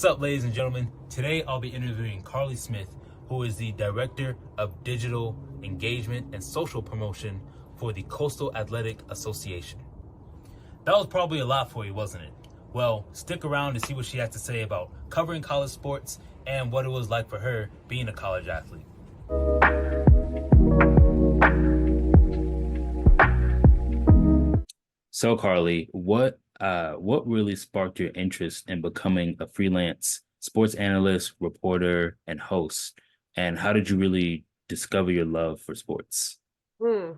What's up, ladies and gentlemen? Today I'll be interviewing Karlie Smith, who is the Director of Digital Engagement and Social Promotion for the Coastal Athletic Association. That was probably a lot for you, wasn't it? Well, stick around to see what she has to say about covering college sports and what it was like for her being a college athlete. So, Karlie, what really sparked your interest in becoming a freelance sports analyst, reporter, and host? And how did you really discover your love for sports? Hmm.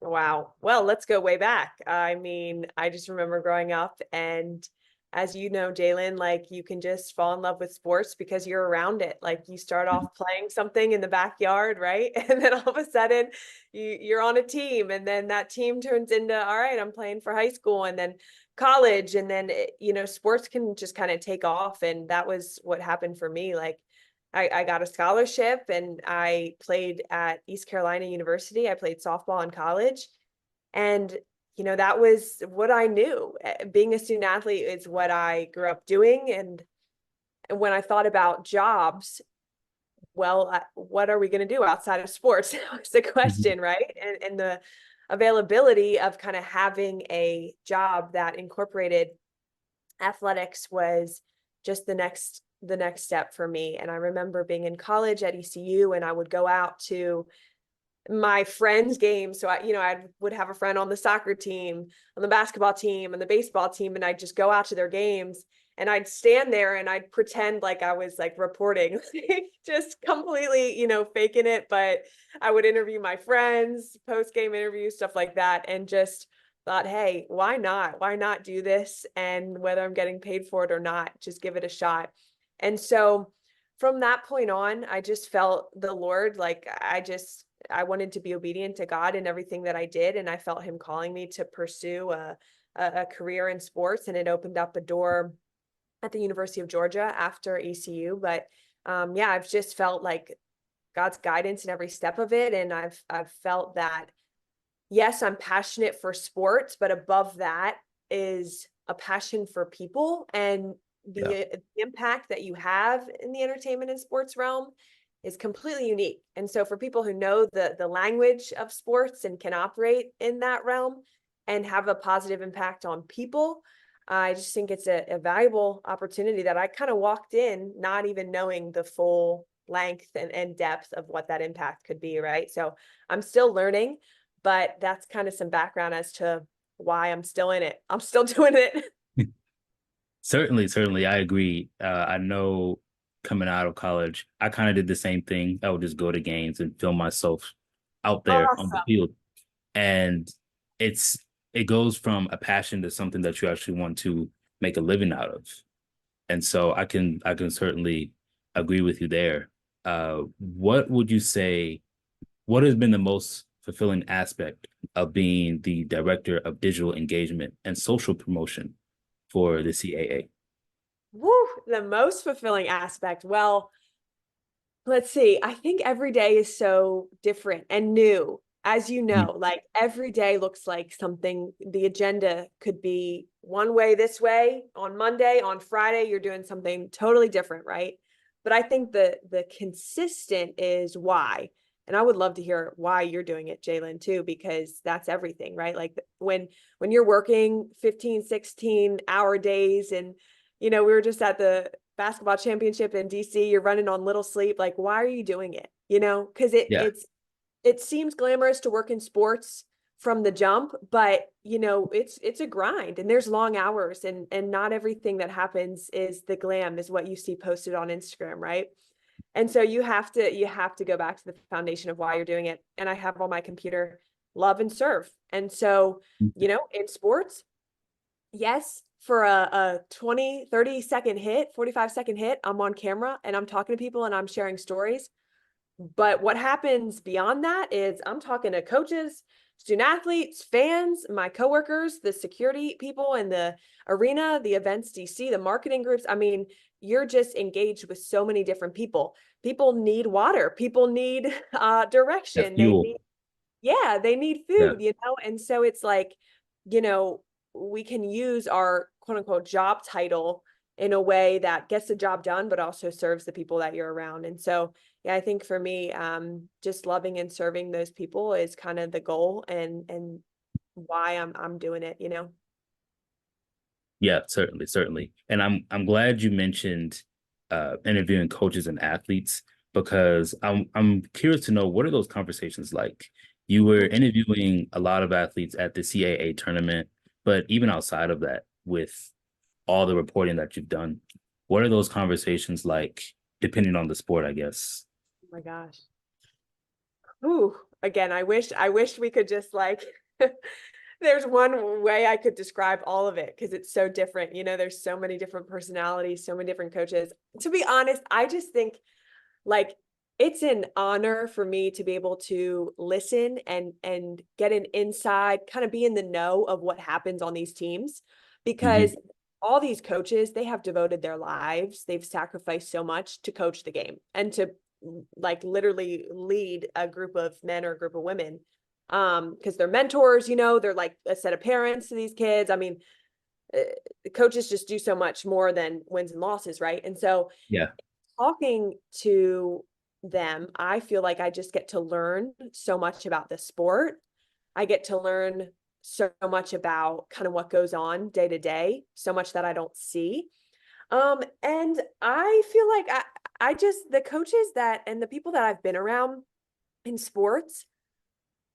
Wow. Well, let's go way back. I mean, I just remember growing up, and as you know, Jalen, like you can just fall in love with sports because you're around it. Like you start off playing something in the backyard, right? And then all of a sudden you're on a team, and then that team turns into, all right, I'm playing for high school and then college. And then, sports can just kind of take off. And that was what happened for me. Like I got a scholarship and I played at East Carolina University. I played softball in college. And, that was what I knew. Being a student athlete is what I grew up doing. And when I thought about jobs, well, what are we going to do outside of sports? Was the Mhm. question, right? And the availability of kind of having a job that incorporated athletics was just the next step for me. And I remember being in college at ECU, and I would go out to my friends' games. So I would have a friend on the soccer team, on the basketball team, and the baseball team, and I'd just go out to their games, and I'd stand there and I'd pretend like I was like reporting, just completely, faking it. But I would interview my friends, post-game interviews, stuff like that, and just thought, hey, why not? Why not do this? And whether I'm getting paid for it or not, just give it a shot. And so from that point on, I just felt the Lord, like I wanted to be obedient to God in everything that I did, and I felt Him calling me to pursue a career in sports, and it opened up a door at the University of Georgia after ECU. But yeah, I've just felt like God's guidance in every step of it, and I've felt that yes, I'm passionate for sports, but above that is a passion for people, and Yeah. the impact that you have in the entertainment and sports realm is completely unique. And so for people who know the language of sports and can operate in that realm and have a positive impact on people, I just think it's a valuable opportunity that I kind of walked in not even knowing the full length and depth of what that impact could be, right? So I'm still learning, but that's kind of some background as to why I'm still in it. I'm still doing it. Certainly, I agree. I know coming out of college, I kind of did the same thing. I would just go to games and film myself out there on the Awesome. field. And it's it goes from a passion to something that you actually want to make a living out of. And so I can certainly agree with you there. What would you say, what has been the most fulfilling aspect of being the director of digital engagement and social promotion for the CAA? Woo, the most fulfilling aspect. Well, let's see. I think every day is so different and new. As you Mhm. know, like every day looks like something. The agenda could be one way this way on Monday, on Friday, you're doing something totally different, right? But I think the consistent is why. And I would love to hear why you're doing it, Jalen, too, because that's everything, right? Like when you're working 15, 16-hour days, and we were just at the basketball championship in DC, you're running on little sleep. Like, why are you doing it? Because Yeah, it seems glamorous to work in sports from the jump, but it's a grind, and there's long hours, and not everything that happens is the glam is what you see posted on Instagram, right? And so you have to go back to the foundation of why you're doing it. And I have on my computer love and serve. And so, in sports, yes, for a 20, 30-second hit, 45-second hit, I'm on camera and I'm talking to people and I'm sharing stories. But what happens beyond that is I'm talking to coaches, student athletes, fans, my coworkers, the security people in the arena, the events DC, the marketing groups. I mean, you're just engaged with so many different people. People need water. People need that direction. They fuel. need, yeah, they need Yeah. food, And so it's like, you know, we can use our quote unquote job title in a way that gets the job done, but also serves the people that you're around. And so, yeah, I think for me, just loving and serving those people is kind of the goal and why I'm doing it, you know? Yeah, certainly, certainly. And I'm glad you mentioned interviewing coaches and athletes because I'm curious to know what are those conversations like? You were interviewing a lot of athletes at the CAA tournament, but even outside of that, with all the reporting that you've done, what are those conversations like, depending on the sport, I guess? Oh my gosh. Ooh, again, I wish we could just like there's one way I could describe all of it because it's so different. You know, there's so many different personalities, so many different coaches. To be honest, I just think like it's an honor for me to be able to listen and get an inside, kind of be in the know of what happens on these teams Hmm. because all these coaches, they have devoted their lives, they've sacrificed so much to coach the game and to like literally lead a group of men or a group of women because they're mentors, you know, they're like a set of parents to these kids. I mean, the coaches just do so much more than wins and losses, right? And so Yeah. talking to them, I feel like I just get to learn so much about the sport. I get to learn so much about kind of what goes on day to day, so much that I don't see. And I feel like I just the coaches that and the people that I've been around in sports,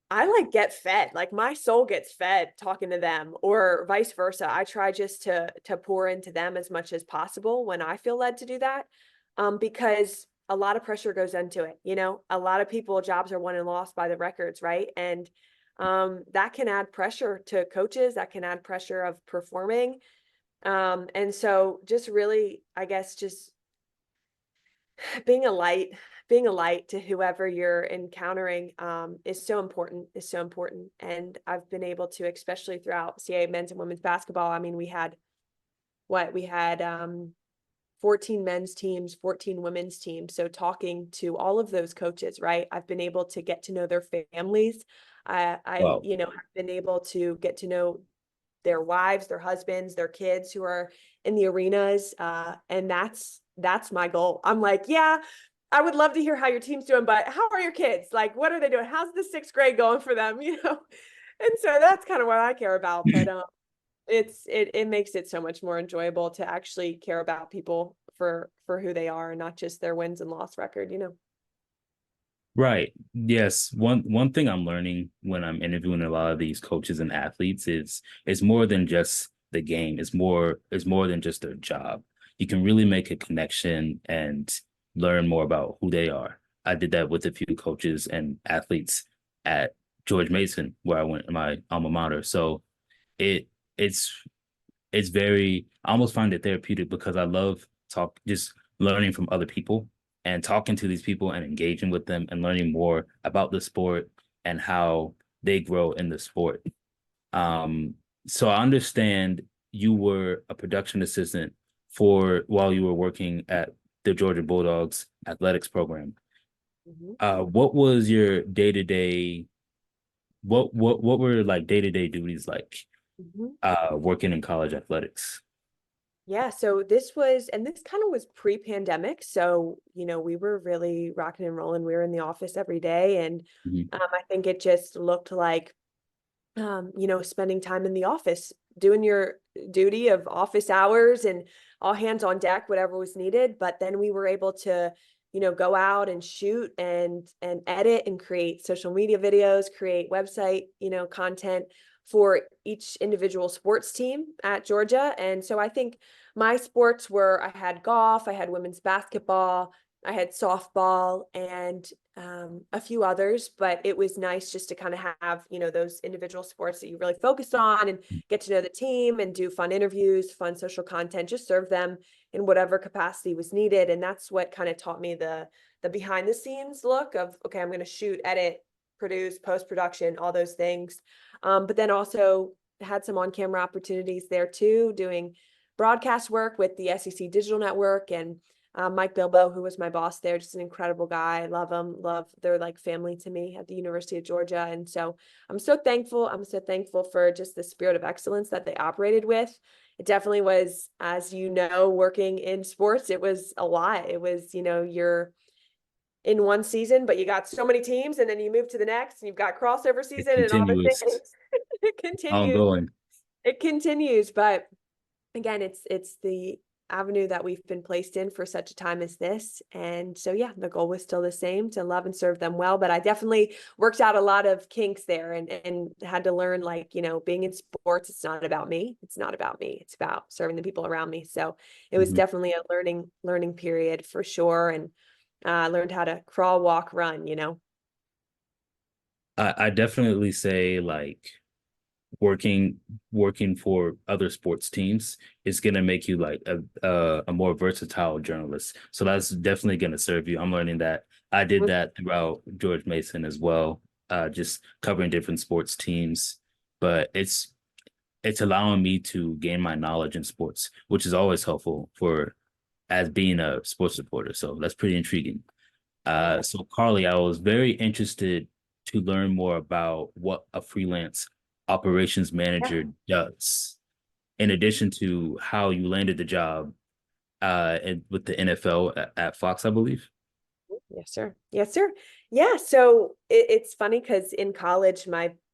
I like get fed. Like my soul gets fed talking to them or vice versa. I try just to pour into them as much as possible when I feel led to do that. Because a lot of pressure goes into it, you know. A lot of people jobs are won and lost by the records, right? And that can add pressure to coaches, that can add pressure of performing. And so just really, I guess just being a light being a light to whoever you're encountering is so important and I've been able to especially throughout CA men's and women's basketball. I mean we had 14 men's teams, 14 women's teams, so talking to all of those coaches, right, I've been able to get to know their families. I Wow. you know have been able to get to know their wives, their husbands, their kids who are in the arenas. And that's my goal. I'm like, yeah, I would love to hear how your team's doing, but how are your kids? Like, what are they doing? How's the sixth grade going for them? You know? And so that's kind of what I care about. But it makes it so much more enjoyable to actually care about people for who they are and not just their wins and loss record, you know. Right. Yes. One thing I'm learning when I'm interviewing a lot of these coaches and athletes is it's more than just the game. It's more than just their job. You can really make a connection and learn more about who they are. I did that with a few coaches and athletes at George Mason, where I went my alma mater. So it it's it's very I almost find it therapeutic because I love just learning from other people and talking to these people and engaging with them and learning more about the sport and how they grow in the sport. Um, so I understand you were a production assistant for while you were working at the Georgia Bulldogs athletics program. Mhm. What was your day to day? What were like day to day duties like? Mhm. Working in college athletics. Yeah, so this was, and this kind of was pre-pandemic. So, you know, we were really rocking and rolling. We were in the office every day. And Mhm. I think it just looked like, you know, spending time in the office, doing your duty of office hours and all hands on deck, whatever was needed. But then we were able to, you know, go out and shoot and edit and create social media videos, create website, you know, content for each individual sports team at Georgia. And so I think my sports were I had golf, I had women's basketball, I had softball, and a few others, but it was nice just to kind of have, you know, those individual sports that you really focused on and get to know the team and do fun interviews, fun social content, just serve them in whatever capacity was needed. And that's what kind of taught me the behind the scenes look of, okay, I'm going to shoot, edit, produce, post production, all those things. But then also had some on camera opportunities there too, doing broadcast work with the SEC Digital Network and Mike Bilbo, who was my boss there, just an incredible guy. I love him. Love they're like family to me at the University of Georgia. And so I'm so thankful. I'm so thankful for just the spirit of excellence that they operated with it definitely was, as you know, working in sports, it was a lot. It was, you're in one season, but you got so many teams, and then you move to the next, and you've got crossover It season and all the continuous, things. It continues. ongoing. It continues, but again, it's the avenue that we've been placed in for such a time as this. And so, yeah, the goal was still the same, to love and serve them well. But I definitely worked out a lot of kinks there, and had to learn, like, being in sports, it's not about me. It's not about me. It's about serving the people around me. So it was Mhm. definitely a learning period for sure. And learned how to crawl, walk, run. I definitely say like working working for other sports teams is gonna make you like a more versatile journalist. So that's definitely gonna serve you. I'm learning that. I did that throughout George Mason as well, just covering different sports teams. But it's allowing me to gain my knowledge in sports, which is always helpful for as being a sports reporter. So that's pretty intriguing. Yeah. So Karlie, I was very interested to learn more about what a freelance operations Yeah. manager does, in addition to how you landed the job and with the NFL at Fox, I believe. Yes, sir. Yes, sir. Yeah. So it's funny because in college,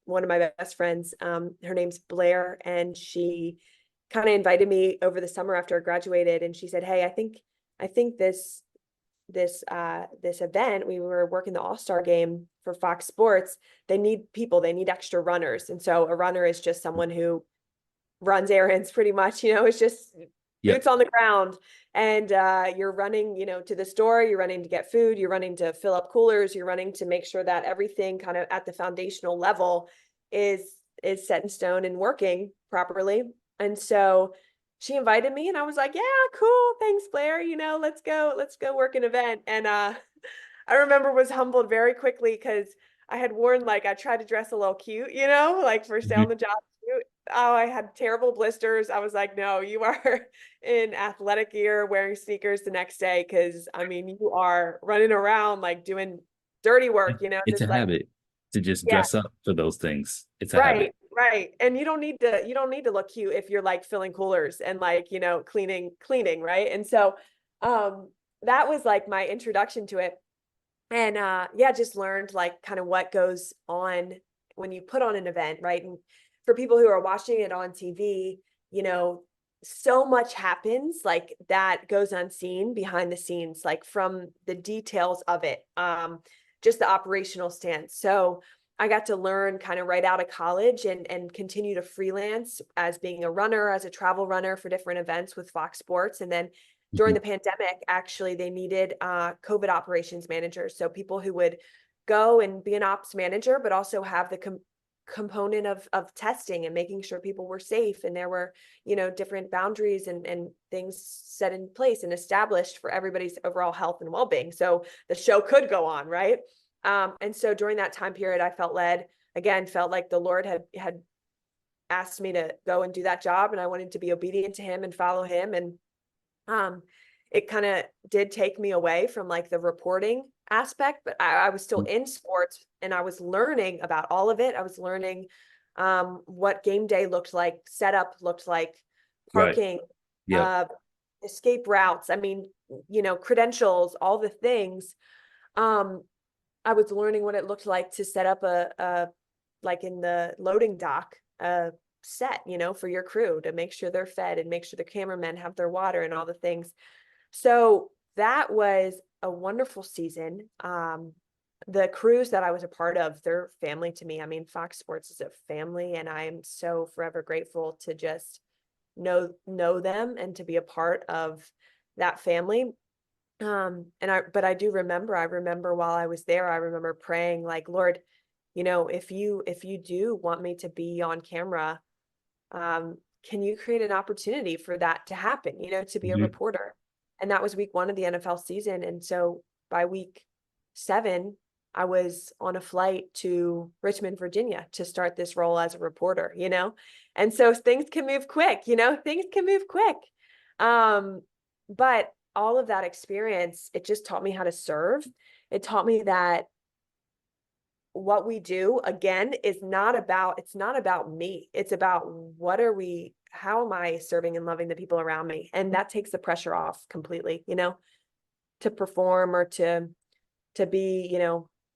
one of my best friends, her name's Blair, and she kind of invited me over the summer after I graduated, and she said, "Hey, I think this event, we were working the All-Star game for Fox Sports. They need people. They need extra runners, and so a runner is just someone who runs errands pretty much, it's just Yep. boots on the ground. And you're running, to the store, you're running to get food, you're running to fill up coolers, you're running to make sure that everything kind of at the foundational level is set in stone and working properly. And so she invited me, and I was like, yeah, cool, thanks, Blair, let's go work an event. And I remember was humbled very quickly because I had worn, like, I tried to dress a little cute, like first day on Mhm. the job. Oh, I had terrible blisters. I was like, no, you are in athletic gear wearing sneakers the next day, because I mean, you are running around like doing dirty work, It's a just like, habit to just yeah, dress up for those things. It's a habit. right, right. And you don't need to look cute if you're like filling coolers and, like, cleaning, right? And so that was like my introduction to it. And yeah, just learned like kind of what goes on when you put on an event, right? And for people who are watching it on TV, you know, so much happens like that goes unseen behind the scenes, like from the details of it, just the operational stance. So I got to learn kind of right out of college, and continue to freelance as being a runner, as a travel runner for different events with Fox Sports. And then during Mhm. the pandemic, actually, they needed COVID operations managers. So people who would go and be an ops manager, but also have the component of testing and making sure people were safe, and there were, different boundaries and things set in place and established for everybody's overall health and well-being. So the show could go on, right? And so during that time period, I felt like the Lord had asked me to go and do that job, and I wanted to be obedient to him and follow him. And um, it kind of did take me away from like the reporting aspect, but I was still in sports, and I was learning about all of it. I was learning what game day looked like, setup looked like, Right. parking, Yep. uh, escape routes. I mean, credentials, all the things. Um, I was learning what it looked like to set up a like in the loading dock, a set, for your crew, to make sure they're fed and make sure the cameramen have their water and all the things. So that was a wonderful season. The crews that I was a part of, they're family to me. I mean, Fox Sports is a family, and I am so forever grateful to just know them and to be a part of that family. But I remember while I was there, I remember praying like, Lord, if you do want me to be on camera, can you create an opportunity for that to happen, to be a Mhm. reporter? And that was week 1 of the NFL season. And so by week 7, I was on a flight to Richmond, Virginia to start this role as a reporter. And so things can move quick, things can move quick. But all of that experience, it just taught me how to serve. It taught me that what we do, again, it's not about me. It's about what are we how am I serving and loving the people around me? And that takes the pressure off completely, to perform or to be,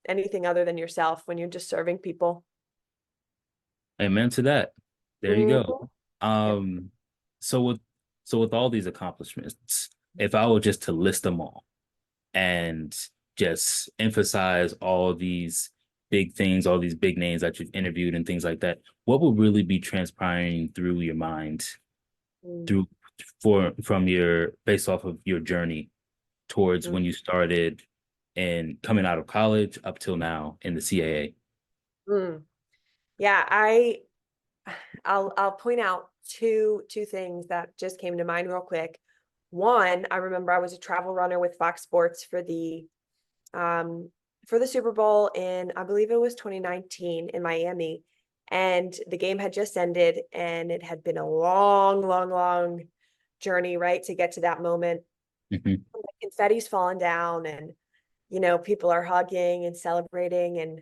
anything other than yourself when you're just serving people. Amen to that. There you go. Mhm. Yep. Um, so with all these accomplishments, if I were just to list them all and just emphasize all these big things, all these big names that you've interviewed and things like that, what would really be transpiring through your mind Mm, through for from your based off of your journey towards mm, when you started and coming out of college up till now in the CAA? mm. Yeah, I'll point out two things that just came to mind real quick. One, I remember I was a travel runner with Fox Sports um for the Super Bowl in, I believe it was 2019 in Miami. And the game had just ended and it had been a long, long, long journey, right, to get to that moment. Mhm. The confetti's falling down and people are hugging and celebrating, and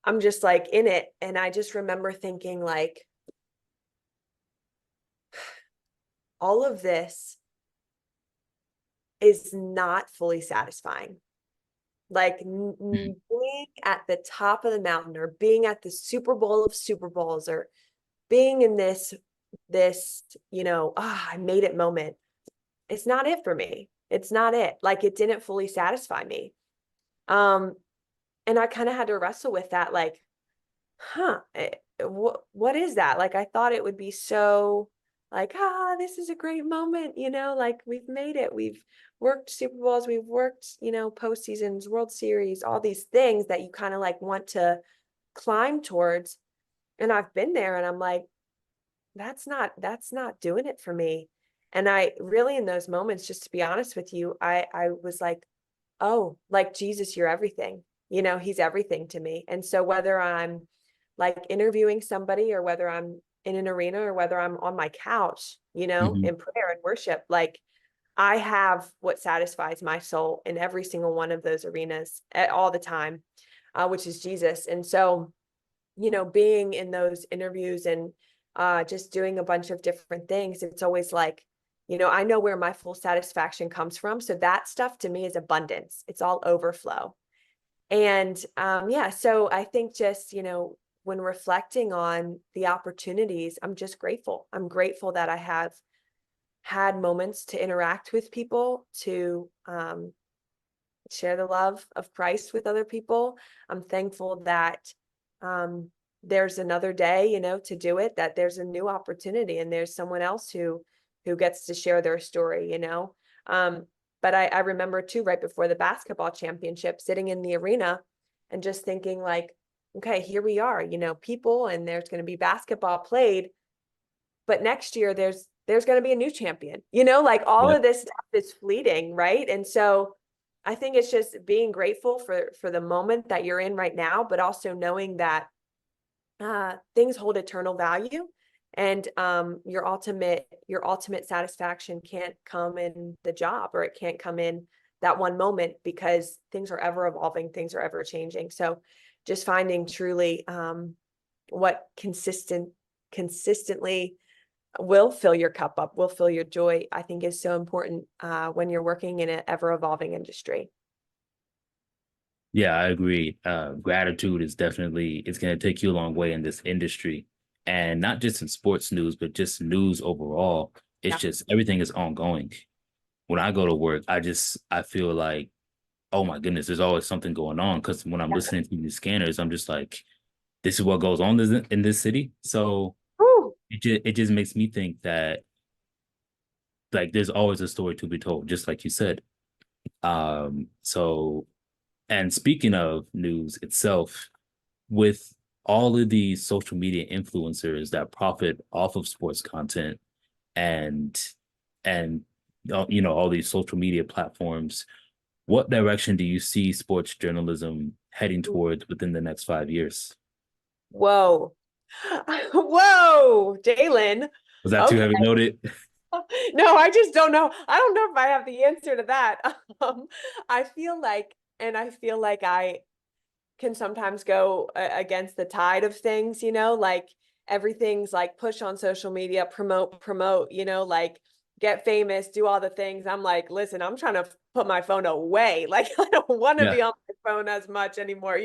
I'm just like in it. And I just remember thinking like, all of this is not fully satisfying. Like being at the top of the mountain or being at the Super Bowl of Super Bowls or being in this, I made it moment. It's not it for me. It's not it. Like it didn't fully satisfy me. Um, and I kind of had to wrestle with that, like, what is that? Like I thought it would be so like, this is a great moment, like we've made it. We've worked Super Bowls, we've worked, postseasons, World Series, all these things that you kind of like want to climb towards. And I've been there and I'm like, that's not doing it for me. And I really, in those moments, just to be honest with you, I was like, oh, like Jesus, you're everything. He's everything to me. And so whether I'm like interviewing somebody or whether I'm in an arena or whether I'm on my couch, Mhm. in prayer and worship, like I have what satisfies my soul in every single one of those arenas at all the time, which is Jesus. And so, being in those interviews and just doing a bunch of different things, it's always like, I know where my full satisfaction comes from. So that stuff to me is abundance. It's all overflow. And yeah, so I think just, when reflecting on the opportunities, I'm just grateful. I'm grateful that I have had moments to interact with people, to share the love of Christ with other people. I'm thankful that um, there's another day, to do it, that there's a new opportunity and there's someone else who gets to share their story, Um, but I remember too, right before the basketball championship, sitting in the arena and just thinking like, okay, here we are, people, and there's going to be basketball played, but next year there's going to be a new champion, like all Yep. of this stuff is fleeting, right? And so I think it's just being grateful for the moment that you're in right now, but also knowing that things hold eternal value, and your ultimate satisfaction can't come in the job, or it can't come in that one moment, because things are ever evolving, things are ever changing. So just finding truly what consistently will fill your cup up, will fill your joy, I think is so important when you're working in an ever evolving industry. Yeah, I agree. Gratitude is definitely it's going to take you a long way in this industry, and not just in sports news, but just news overall. It's Yeah. just everything is ongoing. When I go to work, I feel like, oh my goodness, there's always something going on. Because when I'm Yeah. listening to these scanners, I'm just like, this is what goes on in this city. So Woo. it just makes me think that like there's always a story to be told, just like you said. So and speaking of news itself, with all of these social media influencers that profit off of sports content and and all these social media platforms, what direction do you see sports journalism heading towards within the next 5 years? Whoa. Whoa, Jalen. Was that too Okay. heavy noted? No, I just don't know. I don't know if I have the answer to that. I feel like, and I feel like I can sometimes go against the tide of things, like everything's like push on social media, promote, like get famous, do all the things. I'm like, listen, I'm trying to put my phone away. Like I don't want to Yeah. be on my phone as much anymore.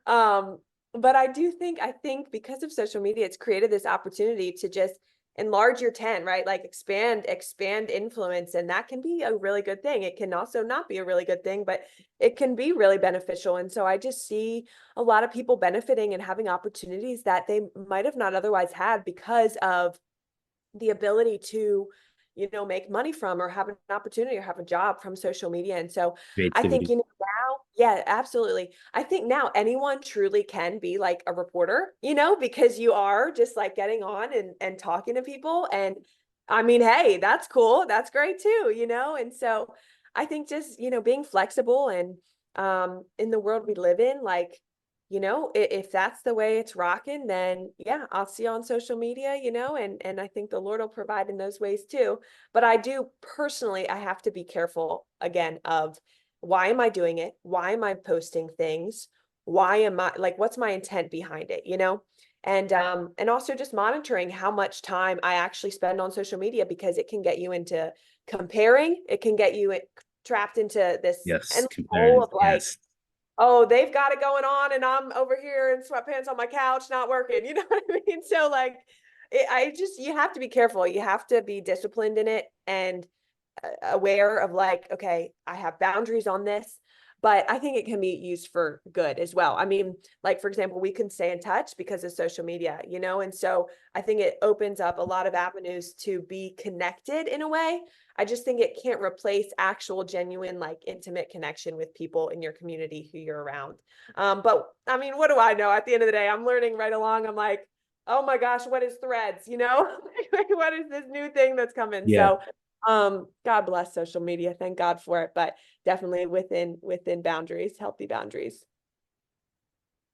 Um, but I think because of social media, it's created this opportunity to just enlarge your tent, right? Like expand influence. And that can be a really good thing. It can also not be a really good thing, but it can be really beneficial. And so I just see a lot of people benefiting and having opportunities that they might have not otherwise had because of the ability to make money from, or have an opportunity, or have a job from social media. And so I think, Creativity. now, yeah, absolutely, I think now anyone truly can be like a reporter, because you are just like getting on and talking to people. And I mean, hey, that's cool, that's great too. And so I think just being flexible, and in the world we live in, like, if that's the way it's rocking, then yeah, I'll see you on social media, and I think the Lord will provide in those ways too. But I do personally, I have to be careful again of, why am I doing it? Why am I posting things? Why am I, like, what's my intent behind it? And also just monitoring how much time I actually spend on social media, because it can get you into comparing, it can get you trapped into this Yes. endless hole Comparing. of like, Yes. oh, they've got it going on and I'm over here in sweatpants on my couch, not working. You know what I mean? So like, you have to be careful. You have to be disciplined in it, and aware of like, okay, I have boundaries on this, but I think it can be used for good as well. I mean, like, for example, we can stay in touch because of social media, and so I think it opens up a lot of avenues to be connected in a way. I just think it can't replace actual, genuine, like intimate connection with people in your community who you're around. But I mean, what do I know? At the end of the day, I'm learning right along. I'm like, oh my gosh, what is Threads? What is this new thing that's coming? Yeah. So God bless social media. Thank God for it, but definitely within boundaries, healthy boundaries.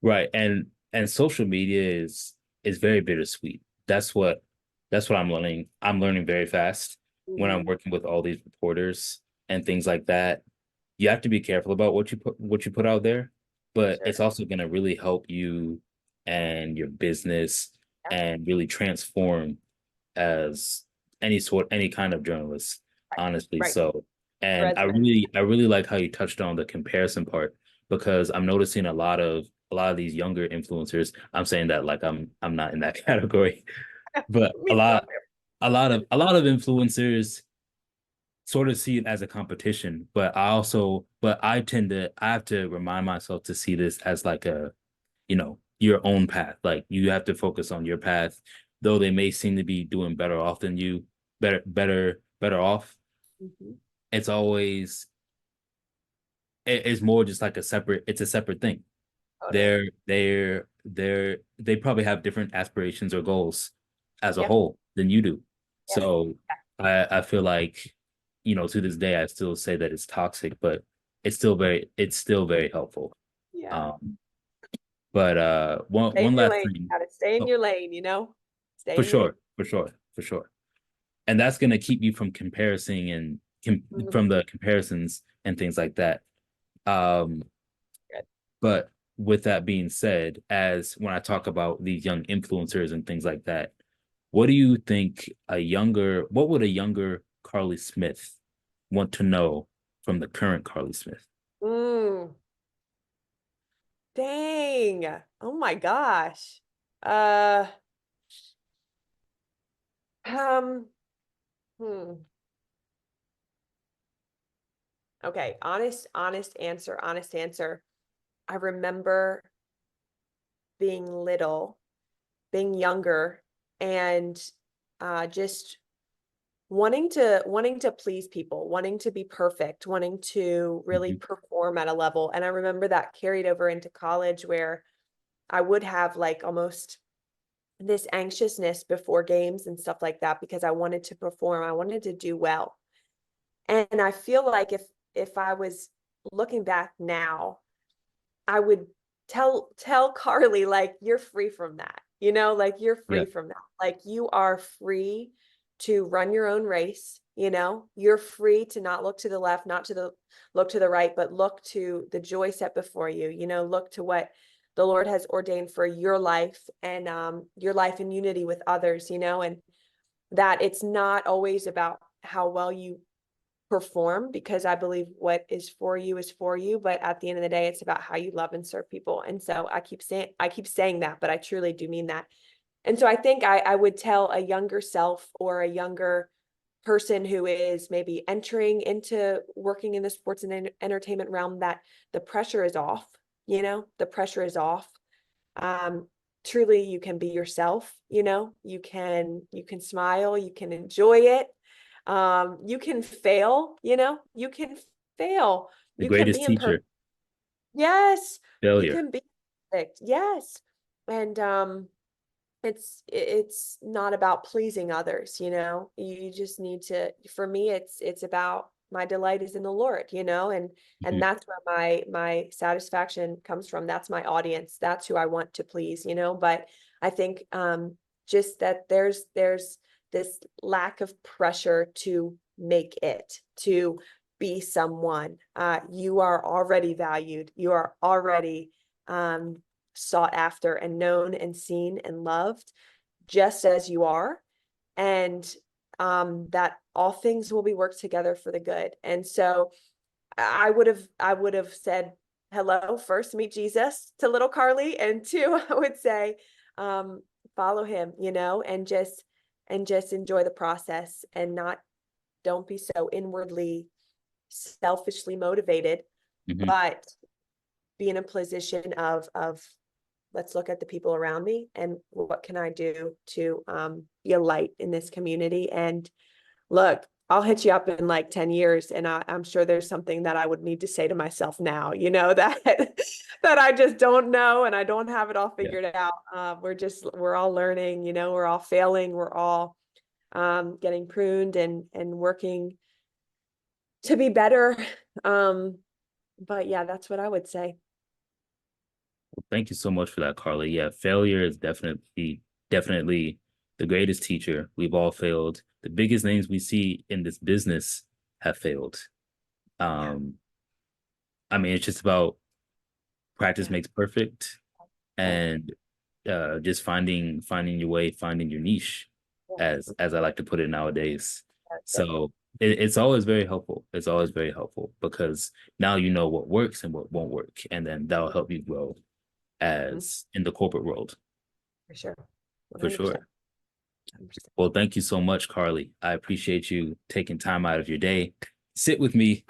Right. And social media is very bittersweet. That's what I'm learning. I'm learning very fast when I'm Mm, working with all these reporters and things like that. You have to be careful about what you put out there, but sure. it's also going to really help you and your business Yeah. and really transform as any kind of journalist, Right. honestly. Right. So, and Threads. I really like how you touched on the comparison part, because I'm noticing a lot of these younger influencers. I'm saying that like I'm not in that category, but Me so. a lot of influencers sort of see it as a competition, but I have to remind myself to see this as like your own path. Like you have to focus on your path, though they may seem to be doing better off than you, better off. Mhm. It's always it's more just like it's a separate thing. Totally. They probably have different aspirations or goals as a Yep. whole than you do. Yes. So I feel like, to this day I still say that it's toxic, but it's still very helpful. Yeah. Um, but Stay in one your last lane. thing. Gotta stay in Oh, your lane. Stay for in your lane. sure, for sure, for sure. And that's gonna keep you from from Mhm. the comparisons and things like that. Um, Good. but with that being said, as when I talk about these young influencers and things like that, what do you think what would a younger Karlie Smith want to know from the current Karlie Smith? Mm, dang. Oh my gosh. Uh, um, hmm. Okay. Honest answer. I remember being little, being younger, and just wanting to please people, wanting to be perfect, wanting to really Mhm. perform at a level. And I remember that carried over into college, where I would have like almost this anxiousness before games and stuff like that, because I wanted to perform, I wanted to do well. And I feel like if I was looking back now, I would tell Karlie, like, you're free from that. Like, you're Yeah, free from that. Like, you are free to run your own race. You're free to not look to the left, not to the look to the right, but look to the joy set before you. Look to what the Lord has ordained for your life, and your life in unity with others, and that it's not always about how well you perform, because I believe what is for you, but at the end of the day, it's about how you love and serve people. And so I keep saying that, but I truly do mean that. And so I think I would tell a younger self, or a younger person who is maybe entering into working in the sports and entertainment realm, that the pressure is off. The pressure is off. Truly, you can be yourself. You can smile, you can enjoy it. You can fail. You can fail. The You can be greatest imperfect. teacher, Yes, you failure. can be perfect. Yes. And it's not about pleasing others. You just need to, for me, it's about, my delight is in the Lord, and Mhm. that's where my satisfaction comes from. That's my audience. That's who I want to please. But I think just that there's this lack of pressure to make it, to be someone. You are already valued. You are already sought after and known and seen and loved, just as you are. And that all things will be worked together for the good. And so I would have said, hello, first meet Jesus to little Karlie, and two, I would say follow him, and just enjoy the process, and not don't be so inwardly selfishly motivated, Mhm. but be in a position of let's look at the people around me, and what can I do to be a light in this community. And look, I'll hit you up in like 10 years, and I'm sure there's something that I would need to say to myself now, that that I just don't know, and I don't have it all Yeah. figured out. We're all learning, we're all failing, we're all getting pruned and working to be better. Um, but yeah, that's what I would say. Well, thank you so much for that, Karlie. Yeah, failure is definitely the greatest teacher. We've all failed. The biggest names we see in this business have failed. Yeah, Um, I mean, it's just about practice yeah, makes perfect, right. and just finding your way, finding your niche, Yeah, as I like to put it nowadays. that's it. So it's always very helpful. It's always very helpful because now you know what works and what won't work, and then that'll help you grow Mhm. as in the corporate world For sure. for 100%. sure. 100%. Well, thank you so much, Karlie. I appreciate you taking time out of your day. Sit with me